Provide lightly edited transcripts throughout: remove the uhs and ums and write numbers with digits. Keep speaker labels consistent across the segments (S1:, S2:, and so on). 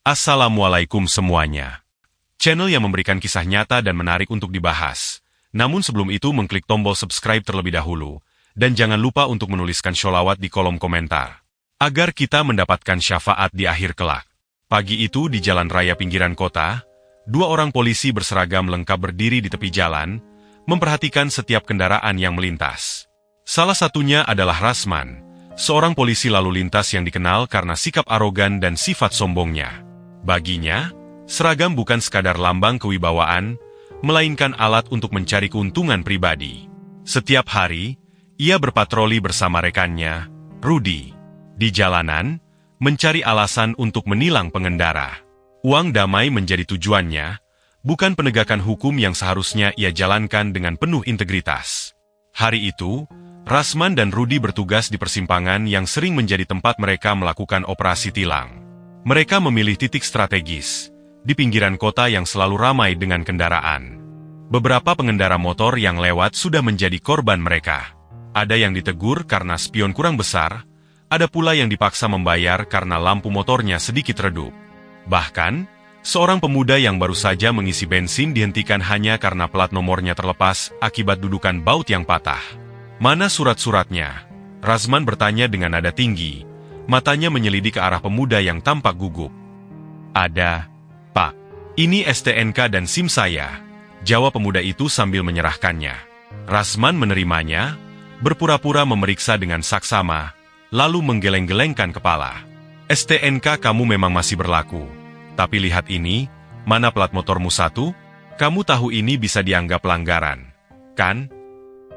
S1: Assalamualaikum semuanya. Channel yang memberikan kisah nyata dan menarik untuk dibahas. Namun sebelum itu mengklik tombol subscribe terlebih dahulu. Dan jangan lupa untuk menuliskan sholawat di kolom komentar. Agar kita mendapatkan syafaat di akhir kelak. Pagi itu di jalan raya pinggiran kota, dua orang polisi berseragam lengkap berdiri di tepi jalan, memperhatikan setiap kendaraan yang melintas. Salah satunya adalah Rasman, seorang polisi lalu lintas yang dikenal karena sikap arogan dan sifat sombongnya. Baginya, seragam bukan sekadar lambang kewibawaan, melainkan alat untuk mencari keuntungan pribadi. Setiap hari, ia berpatroli bersama rekannya, Rudy, di jalanan, mencari alasan untuk menilang pengendara. Uang damai menjadi tujuannya, bukan penegakan hukum yang seharusnya ia jalankan dengan penuh integritas. Hari itu, Rasman dan Rudy bertugas di persimpangan yang sering menjadi tempat mereka melakukan operasi tilang. Mereka memilih titik strategis, di pinggiran kota yang selalu ramai dengan kendaraan. Beberapa pengendara motor yang lewat sudah menjadi korban mereka. Ada yang ditegur karena spion kurang besar, ada pula yang dipaksa membayar karena lampu motornya sedikit redup. Bahkan, seorang pemuda yang baru saja mengisi bensin dihentikan hanya karena plat nomornya terlepas akibat dudukan baut yang patah. "Mana surat-suratnya?" Rasman bertanya dengan nada tinggi. Matanya menyelidik ke arah pemuda yang tampak gugup. "Ada, Pak. Ini STNK dan SIM saya," jawab pemuda itu sambil menyerahkannya. Rasman menerimanya, berpura-pura memeriksa dengan saksama, lalu menggeleng-gelengkan kepala. "STNK kamu memang masih berlaku. Tapi lihat ini, mana plat motormu satu? Kamu tahu ini bisa dianggap pelanggaran, kan?"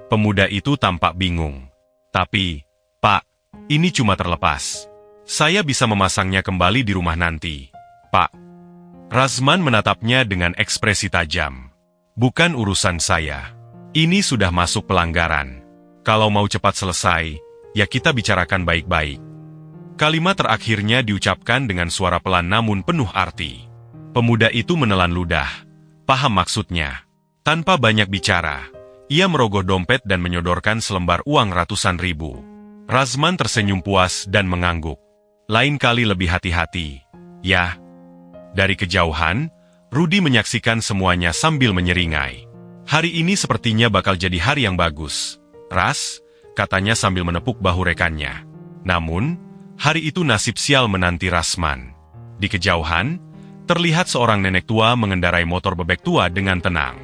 S1: Pemuda itu tampak bingung. "Tapi, Pak, ini cuma terlepas. Saya bisa memasangnya kembali di rumah nanti, Pak." Rasman menatapnya dengan ekspresi tajam. "Bukan urusan saya. Ini sudah masuk pelanggaran. Kalau mau cepat selesai, ya kita bicarakan baik-baik." Kalimat terakhirnya diucapkan dengan suara pelan namun penuh arti. Pemuda itu menelan ludah. Paham maksudnya. Tanpa banyak bicara, ia merogoh dompet dan menyodorkan selembar uang ratusan ribu. Rasman tersenyum puas dan mengangguk. "Lain kali lebih hati-hati, ya." Dari kejauhan, Rudy menyaksikan semuanya sambil menyeringai. "Hari ini sepertinya bakal jadi hari yang bagus, Ras," katanya sambil menepuk bahu rekannya. Namun, hari itu nasib sial menanti Rasman. Di kejauhan, terlihat seorang nenek tua mengendarai motor bebek tua dengan tenang.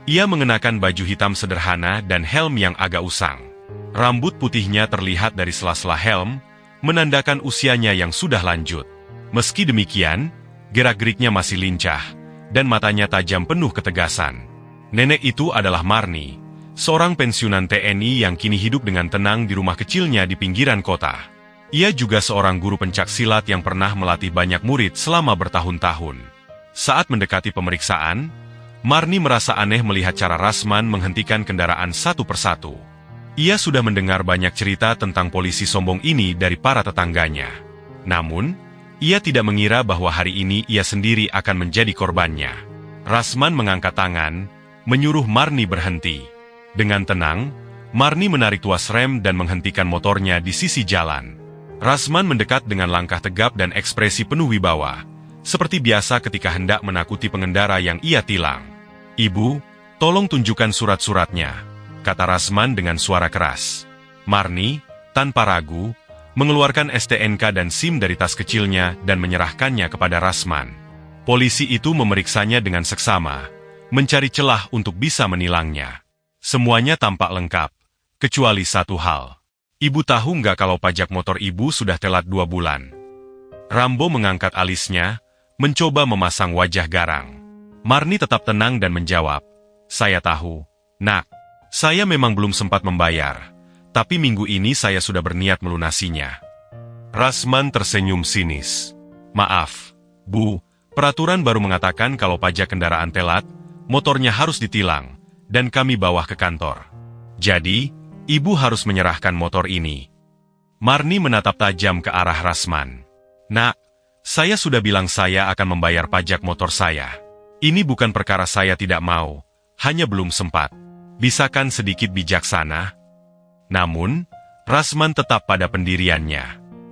S1: Ia mengenakan baju hitam sederhana dan helm yang agak usang. Rambut putihnya terlihat dari sela-sela helm, menandakan usianya yang sudah lanjut. Meski demikian, gerak-geriknya masih lincah, dan matanya tajam penuh ketegasan. Nenek itu adalah Marni, seorang pensiunan TNI yang kini hidup dengan tenang di rumah kecilnya di pinggiran kota. Ia juga seorang guru pencak-silat yang pernah melatih banyak murid selama bertahun-tahun. Saat mendekati pemeriksaan, Marni merasa aneh melihat cara Rasman menghentikan kendaraan satu persatu. Ia sudah mendengar banyak cerita tentang polisi sombong ini dari para tetangganya. Namun, ia tidak mengira bahwa hari ini ia sendiri akan menjadi korbannya. Rasman mengangkat tangan, menyuruh Marni berhenti. Dengan tenang, Marni menarik tuas rem dan menghentikan motornya di sisi jalan. Rasman mendekat dengan langkah tegap dan ekspresi penuh wibawa, seperti biasa ketika hendak menakuti pengendara yang ia tilang. "Ibu, tolong tunjukkan surat-suratnya," kata Rasman dengan suara keras. Marni, tanpa ragu, mengeluarkan STNK dan SIM dari tas kecilnya dan menyerahkannya kepada Rasman. Polisi itu memeriksanya dengan seksama, mencari celah untuk bisa menilangnya. Semuanya tampak lengkap, kecuali satu hal. "Ibu tahu nggak kalau pajak motor ibu sudah telat 2 bulan? Rambo mengangkat alisnya, mencoba memasang wajah garang. Marni tetap tenang dan menjawab, "Saya tahu, Nak. Saya memang belum sempat membayar, tapi minggu ini saya sudah berniat melunasinya." Rasman tersenyum sinis. "Maaf, Bu, peraturan baru mengatakan kalau pajak kendaraan telat, motornya harus ditilang, dan kami bawa ke kantor. Jadi, Ibu harus menyerahkan motor ini." Marni menatap tajam ke arah Rasman. "Nak, saya sudah bilang saya akan membayar pajak motor saya. Ini bukan perkara saya tidak mau, hanya belum sempat. Bisakan sedikit bijaksana?" Namun, Rasman tetap pada pendiriannya.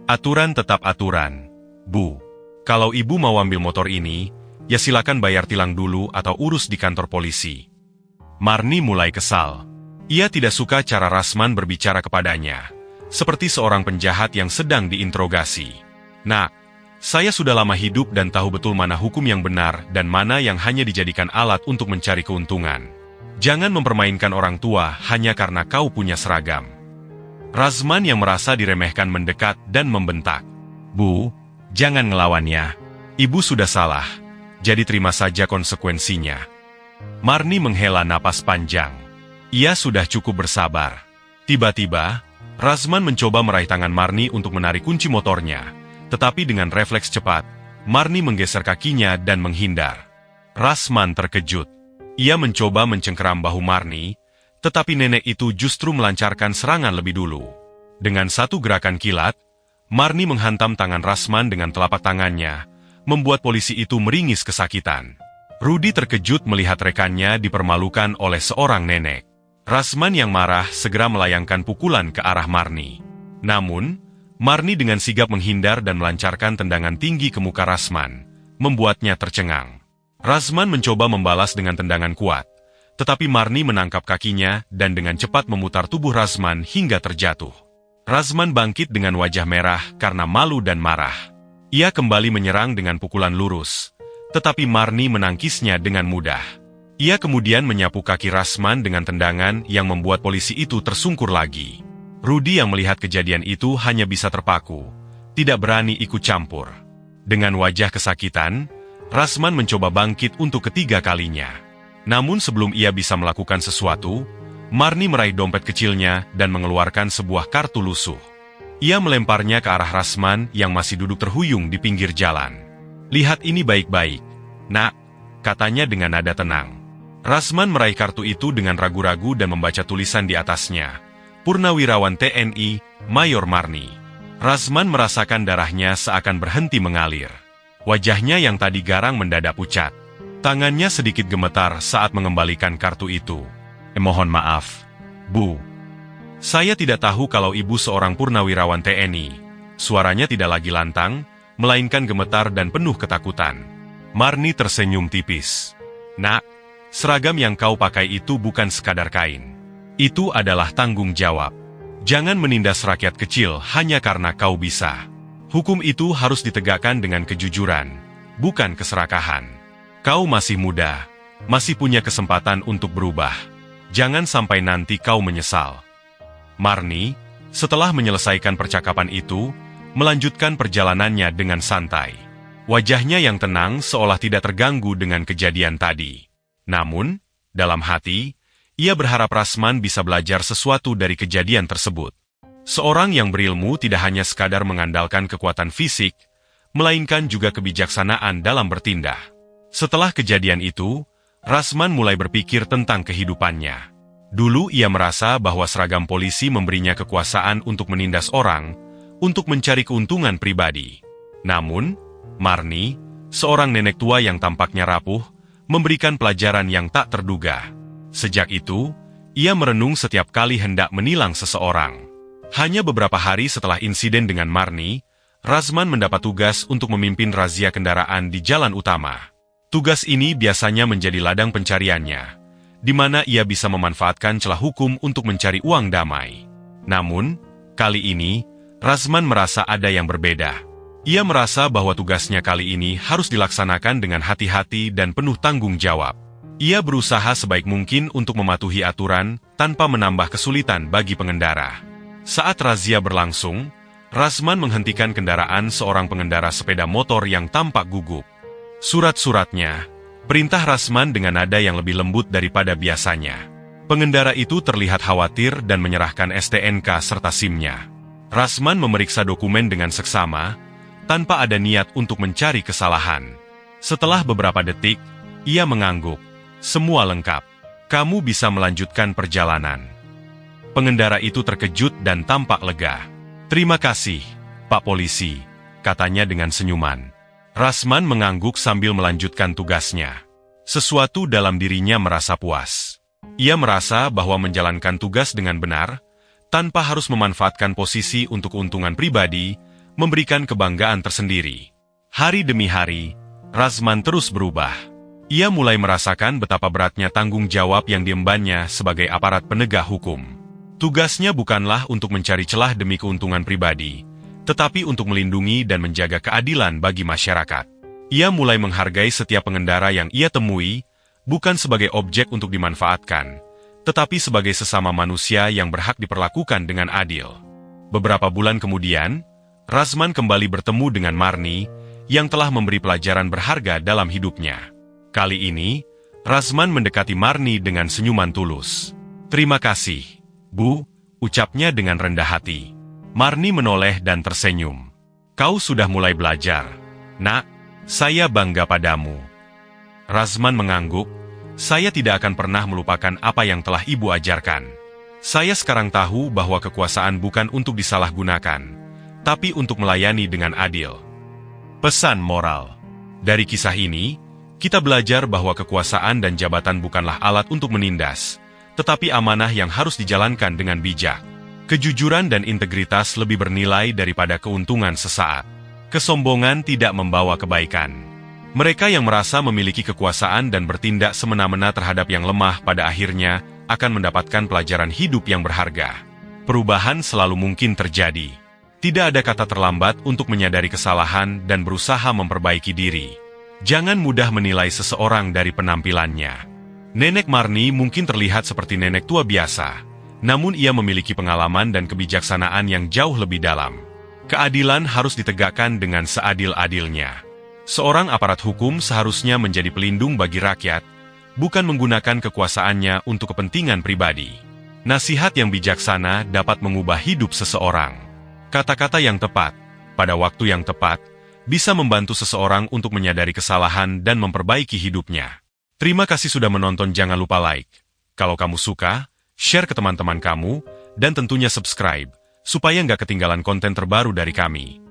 S1: "Aturan tetap aturan, Bu. Kalau ibu mau ambil motor ini, ya silakan bayar tilang dulu atau urus di kantor polisi. Marni mulai kesal. Ia tidak suka cara Rasman berbicara kepadanya, seperti seorang penjahat yang sedang diinterogasi. Nak, saya sudah lama hidup dan tahu betul mana hukum yang benar dan mana yang hanya dijadikan alat untuk mencari keuntungan. Jangan mempermainkan orang tua hanya karena kau punya seragam. Rasman yang merasa diremehkan mendekat dan membentak. Bu, jangan ngelawannya. Ibu sudah salah, jadi terima saja konsekuensinya. Marni menghela napas panjang. Ia sudah cukup bersabar. Tiba-tiba, Rasman mencoba meraih tangan Marni untuk menarik kunci motornya. Tetapi dengan refleks cepat, Marni menggeser kakinya dan menghindar. Rasman terkejut. Ia mencoba mencengkeram bahu Marni, tetapi nenek itu justru melancarkan serangan lebih dulu. Dengan satu gerakan kilat, Marni menghantam tangan Rasman dengan telapak tangannya, membuat polisi itu meringis kesakitan. Rudi terkejut melihat rekannya dipermalukan oleh seorang nenek. Rasman yang marah segera melayangkan pukulan ke arah Marni. Namun, Marni dengan sigap menghindar dan melancarkan tendangan tinggi ke muka Rasman, membuatnya tercengang. Rasman mencoba membalas dengan tendangan kuat, tetapi Marni menangkap kakinya dan dengan cepat memutar tubuh Rasman hingga terjatuh. Rasman bangkit dengan wajah merah karena malu dan marah. Ia kembali menyerang dengan pukulan lurus, tetapi Marni menangkisnya dengan mudah. Ia kemudian menyapu kaki Rasman dengan tendangan yang membuat polisi itu tersungkur lagi. Rudi yang melihat kejadian itu hanya bisa terpaku, tidak berani ikut campur. Dengan wajah kesakitan, Rasman mencoba bangkit untuk ketiga kalinya. Namun sebelum ia bisa melakukan sesuatu, Marni meraih dompet kecilnya dan mengeluarkan sebuah kartu lusuh. Ia melemparnya ke arah Rasman yang masih duduk terhuyung di pinggir jalan. "Lihat ini baik-baik, Nak," katanya dengan nada tenang. Rasman meraih kartu itu dengan ragu-ragu dan membaca tulisan di atasnya. Purnawirawan TNI, Mayor Marni. Rasman merasakan darahnya seakan berhenti mengalir. Wajahnya yang tadi garang mendadak pucat. Tangannya sedikit gemetar saat mengembalikan kartu itu. "Mohon maaf, Bu. Saya tidak tahu kalau ibu seorang purnawirawan TNI." Suaranya tidak lagi lantang, melainkan gemetar dan penuh ketakutan. Marni tersenyum tipis. "Nak, seragam yang kau pakai itu bukan sekadar kain. Itu adalah tanggung jawab. Jangan menindas rakyat kecil hanya karena kau bisa. Hukum itu harus ditegakkan dengan kejujuran, bukan keserakahan. Kau masih muda, masih punya kesempatan untuk berubah. Jangan sampai nanti kau menyesal." Marni, setelah menyelesaikan percakapan itu, melanjutkan perjalanannya dengan santai. Wajahnya yang tenang seolah tidak terganggu dengan kejadian tadi. Namun, dalam hati, ia berharap Rasman bisa belajar sesuatu dari kejadian tersebut. Seorang yang berilmu tidak hanya sekadar mengandalkan kekuatan fisik, melainkan juga kebijaksanaan dalam bertindak. Setelah kejadian itu, Rasman mulai berpikir tentang kehidupannya. Dulu ia merasa bahwa seragam polisi memberinya kekuasaan untuk menindas orang, untuk mencari keuntungan pribadi. Namun, Marni, seorang nenek tua yang tampaknya rapuh, memberikan pelajaran yang tak terduga. Sejak itu, ia merenung setiap kali hendak menilang seseorang. Hanya beberapa hari setelah insiden dengan Marni, Rasman mendapat tugas untuk memimpin razia kendaraan di jalan utama. Tugas ini biasanya menjadi ladang pencariannya, di mana ia bisa memanfaatkan celah hukum untuk mencari uang damai. Namun, kali ini, Rasman merasa ada yang berbeda. Ia merasa bahwa tugasnya kali ini harus dilaksanakan dengan hati-hati dan penuh tanggung jawab. Ia berusaha sebaik mungkin untuk mematuhi aturan tanpa menambah kesulitan bagi pengendara. Saat razia berlangsung, Rasman menghentikan kendaraan seorang pengendara sepeda motor yang tampak gugup. Surat-suratnya, perintah Rasman dengan nada yang lebih lembut daripada biasanya. Pengendara itu terlihat khawatir dan menyerahkan STNK serta SIM-nya. Rasman memeriksa dokumen dengan seksama, tanpa ada niat untuk mencari kesalahan. Setelah beberapa detik, ia mengangguk. "Semua lengkap. Kamu bisa melanjutkan perjalanan." Pengendara itu terkejut dan tampak lega. "Terima kasih, Pak Polisi," katanya dengan senyuman. Rasman mengangguk sambil melanjutkan tugasnya. Sesuatu dalam dirinya merasa puas. Ia merasa bahwa menjalankan tugas dengan benar, tanpa harus memanfaatkan posisi untuk keuntungan pribadi, memberikan kebanggaan tersendiri. Hari demi hari, Razman terus berubah. Ia mulai merasakan betapa beratnya tanggung jawab yang diembannya sebagai aparat penegak hukum. Tugasnya bukanlah untuk mencari celah demi keuntungan pribadi, tetapi untuk melindungi dan menjaga keadilan bagi masyarakat. Ia mulai menghargai setiap pengendara yang ia temui, bukan sebagai objek untuk dimanfaatkan, tetapi sebagai sesama manusia yang berhak diperlakukan dengan adil. Beberapa bulan kemudian, Razman kembali bertemu dengan Marni, yang telah memberi pelajaran berharga dalam hidupnya. Kali ini, Razman mendekati Marni dengan senyuman tulus. "Terima kasih, Bu," ucapnya dengan rendah hati. Marni menoleh dan tersenyum. "Kau sudah mulai belajar, Nak. Saya bangga padamu." Razman mengangguk. "Saya tidak akan pernah melupakan apa yang telah Ibu ajarkan. Saya sekarang tahu bahwa kekuasaan bukan untuk disalahgunakan, tapi untuk melayani dengan adil." Pesan moral. Dari kisah ini, kita belajar bahwa kekuasaan dan jabatan bukanlah alat untuk menindas, tetapi amanah yang harus dijalankan dengan bijak. Kejujuran dan integritas lebih bernilai daripada keuntungan sesaat. Kesombongan tidak membawa kebaikan. Mereka yang merasa memiliki kekuasaan dan bertindak semena-mena terhadap yang lemah pada akhirnya akan mendapatkan pelajaran hidup yang berharga. Perubahan selalu mungkin terjadi. Tidak ada kata terlambat untuk menyadari kesalahan dan berusaha memperbaiki diri. Jangan mudah menilai seseorang dari penampilannya. Nenek Marni mungkin terlihat seperti nenek tua biasa, namun ia memiliki pengalaman dan kebijaksanaan yang jauh lebih dalam. Keadilan harus ditegakkan dengan seadil-adilnya. Seorang aparat hukum seharusnya menjadi pelindung bagi rakyat, bukan menggunakan kekuasaannya untuk kepentingan pribadi. Nasihat yang bijaksana dapat mengubah hidup seseorang. Kata-kata yang tepat, pada waktu yang tepat, bisa membantu seseorang untuk menyadari kesalahan dan memperbaiki hidupnya. Terima kasih sudah menonton, jangan lupa like. Kalau kamu suka, share ke teman-teman kamu, dan tentunya subscribe, supaya nggak ketinggalan konten terbaru dari kami.